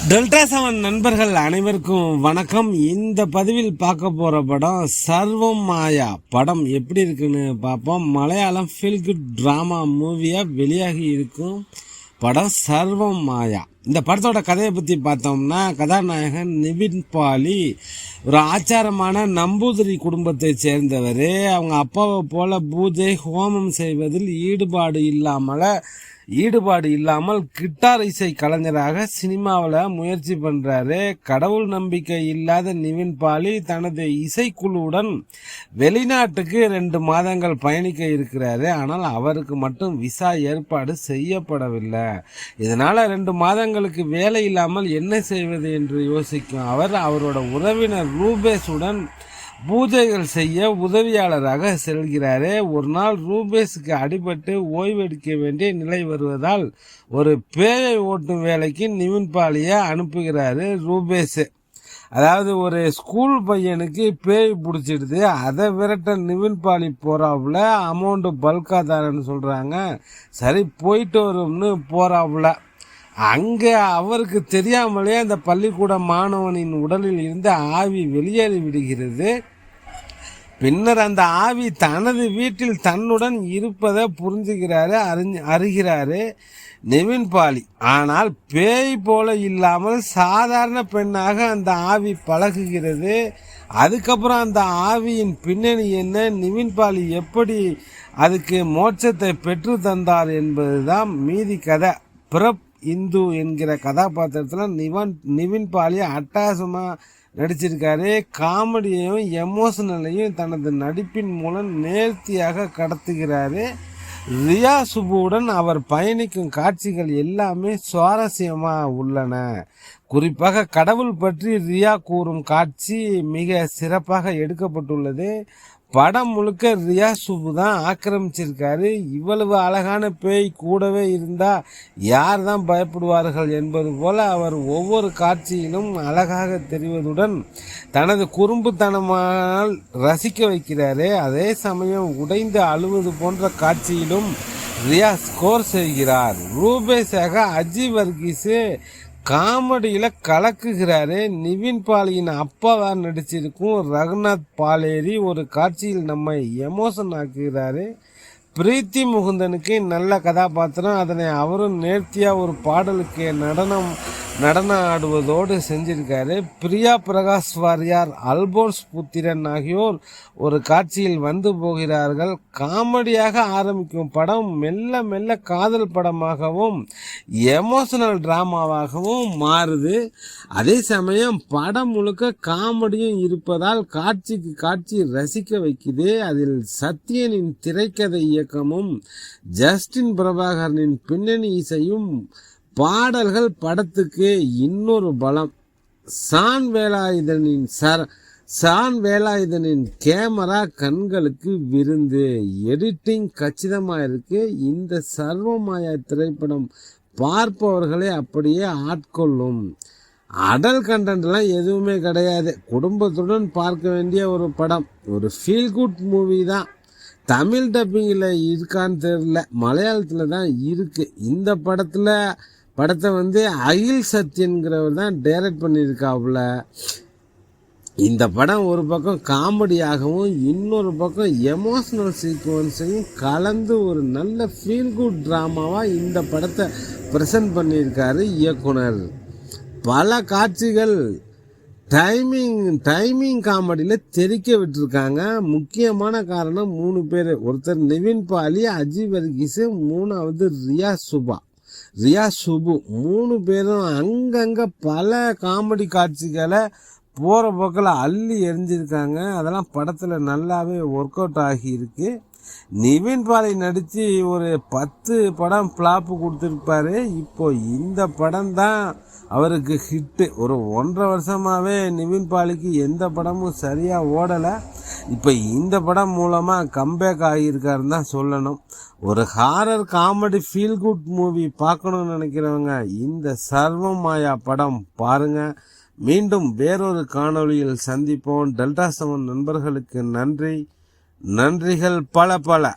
Delta 7 நண்பர்கள் அனைவருக்கும் வணக்கம். இந்த பதிவில் பார்க்க போற படம் சர்வம் மாயா. படம் எப்படி இருக்குன்னு பார்ப்போம். மலையாளம் ஃபீல் குட் டிராமா மூவியா வெளியாகி இருக்கும் படம் சர்வம் மாயா. இந்த படத்தோட கதையை பற்றி பார்த்தோம்னா, கதாநாயகன் நிவின் பாலி ஒரு ஆச்சாரமான நம்பூதிரி குடும்பத்தை சேர்ந்தவர். அவங்க அப்பாவை போல பூஜை ஹோமம் செய்வதில் ஈடுபாடு இல்லாமல் கிட்டார் இசை கலைஞராக சினிமாவில் முயற்சி பண்ணுறாரு. கடவுள் நம்பிக்கை இல்லாத நிவின் பாலி தனது இசைக்குழுவுடன் வெளிநாட்டுக்கு 2 மாதங்கள் பயணிக்க இருக்கிறாரு. ஆனால் அவருக்கு மட்டும் விசா ஏற்பாடு செய்யப்படவில்லை. இதனால் 2 மாதங்களுக்கு வேலை இல்லாமல் என்ன செய்வது என்று யோசிக்கும் அவர் அவரோட உறவினர் ரூபேஷுடன் பூஜைகள் செய்ய உதவியாளராக செல்கிறாரு. ஒரு நாள் ரூபேஷுக்கு அடிபட்டு ஓய்வெடுக்க வேண்டிய நிலை வருவதால் ஒரு பேயை ஓட்டும் வேலைக்கு நிவின் பாலியை அனுப்புகிறாரு ரூபேஷ். அதாவது ஒரு ஸ்கூல் பையனுக்கு பேய் பிடிச்சிடுது. அதை விரட்ட நிவின் பாலி போறாப்புல. அமௌண்ட் பல்கா தாரன்னு சொல்றாங்க. சரி போயிட்டு வரும்னு போறாப்புல. அங்கே அவருக்கு தெரியாமலே அந்த பள்ளிக்கூட மாணவனின் உடலில் இருந்து ஆவி வெளியேறி விடுகிறது. பின்னர் அந்த ஆவி தனது வீட்டில் தன்னுடன் இருப்பதை அறிகிறாரு நிவின் பாலி. ஆனால் பேய் போல இல்லாமல் சாதாரண பெண்ணாக அந்த ஆவி பழகுகிறது. அதுக்கப்புறம் அந்த ஆவியின் பின்னணி என்ன, நிவின் பாலி எப்படி அதுக்கு மோட்சத்தை பெற்று தந்தார் என்பதுதான் மீதி கதை. இந்து என்கிற கதாபாத்திரத்தில் நிவின் பாலி அட்டகாசமாக நடிச்சிருக்காரு. காமெடியையும் எமோஷனலையும் தனது நடிப்பின் மூலம் நேர்த்தியாக கடத்துகிறாரு. ரியா சுபுவுடன் அவர் பயணிக்கும் காட்சிகள் எல்லாமே சுவாரஸ்யமாக உள்ளன. குறிப்பாக கடவுள் பற்றி ரியா கூறும் காட்சி மிக சிறப்பாக எடுக்கப்பட்டுள்ளது. படம் முழுக்க ரியா சுபு தான் ஆக்கிரமிச்சிருக்காரு. இவ்வளவு அழகான பேய் கூடவே இருந்தா யார் தான் பயப்படுவார்கள் என்பது போல அவர் ஒவ்வொரு காட்சியிலும் அழகாக தெரிவதுடன் தனது குறும்புத்தனமால் ரசிக்க வைக்கிறாரு. அதே சமயம் உடைந்து அழுவது போன்ற காட்சியிலும் ரியா ஸ்கோர் செய்கிறார். ரூபேஷாக அஜி வர்கீஸ் காமெடியில் கலக்குகிறாரு. நிவின் பாலியின் அப்பாவா நடிச்சிருக்கும் ரகுநாத் பாலேரி ஒரு காட்சியில் நம்மை எமோஷன் ஆக்குகிறாரு. பிரீத்தி முகுந்தனுக்கு நல்ல கதாபாத்திரம். அதனை அவரும் நேர்த்தியாக ஒரு பாடலுக்கு நடனம் ஆடுவதோடு செஞ்சிருக்காரு. பிரியா பிரகாஷ் வாரியார், அல்போன்ஸ் புத்திரன் ஆகியோர் ஒரு காட்சியில் வந்து போகிறார்கள். காமெடியாக ஆரம்பிக்கும் படம் மெல்ல மெல்ல காதல் படமாகவும் எமோஷனல் டிராமாவாகவும் மாறுது. அதே சமயம் படம் முழுக்க காமெடியும் இருப்பதால் காட்சிக்கு காட்சி ரசிக்க வைக்குது. அதில் சத்யனின் திரைக்கதை இயக்கமும் ஜஸ்டின் பிரபாகரனின் பின்னணி இசையும் பாடல்கள் படத்துக்கு இன்னொரு பலம். சான் வேலாயுதனின் கேமரா கண்களுக்கு விருந்து. எடிட்டிங் கச்சிதமாக இருக்கு. இந்த சர்வமாயா திரைப்படம் பார்ப்பவர்களை அப்படியே ஆட்கொள்ளும். அடல் கண்டென்ட்லாம் எதுவுமே கிடையாது. குடும்பத்துடன் பார்க்க வேண்டிய ஒரு படம். ஒரு ஃபீல் குட் மூவி தான். தமிழ் டப்பிங்கில் இருக்கான்னு தெரியல, மலையாளத்தில் தான் இருக்கு. இந்த படத்தை அகில் சத்யன்கிறவர் தான் டைரக்ட் பண்ணியிருக்காப்புல. இந்த படம் ஒரு பக்கம் காமெடியாகவும் இன்னொரு பக்கம் எமோஷனல் சீக்வன்ஸையும் கலந்து ஒரு நல்ல ஃபீல் குட் ட்ராமாவாக இந்த படத்தை ப்ரெசன்ட் பண்ணியிருக்காரு இயக்குனர். பல காட்சிகள் டைமிங் காமெடியில் தெரிக்க விட்டுருக்காங்க. முக்கியமான காரணம் 3 பேர். ஒருத்தர் நிவின் பாலி, அஜி வர்கீஸ், 3வது ரியா சுபு. 3 பேரும் அங்கங்க பல காமெடி காட்சிகளை போகிற போக்கில் அள்ளி எரிஞ்சிருக்காங்க. அதெல்லாம் படத்தில் நல்லாவே ஒர்க் அவுட் ஆகியிருக்கு. நிவின் பாலி நடித்து ஒரு 10 படம் ஃப்ளாப்பு கொடுத்துருப்பாரு. இப்போ இந்த படம் தான் அவருக்கு ஹிட்டு. ஒரு 1.5 வருஷமாகவே நிவின் பாலிக்கு எந்த படமும் சரியாக ஓடலை. இப்போ இந்த படம் மூலமாக கம்பேக் ஆகியிருக்காருன்னு தான் சொல்லணும். ஒரு horror comedy feel good movie பார்க்கணும்னு நினைக்கிறவங்க இந்த சர்வம் மாயா படம் பாருங்கள். மீண்டும் வேறொரு காணொளியில் சந்திப்போம். டெல்டா 7 நண்பர்களுக்கு நன்றிகள் பல.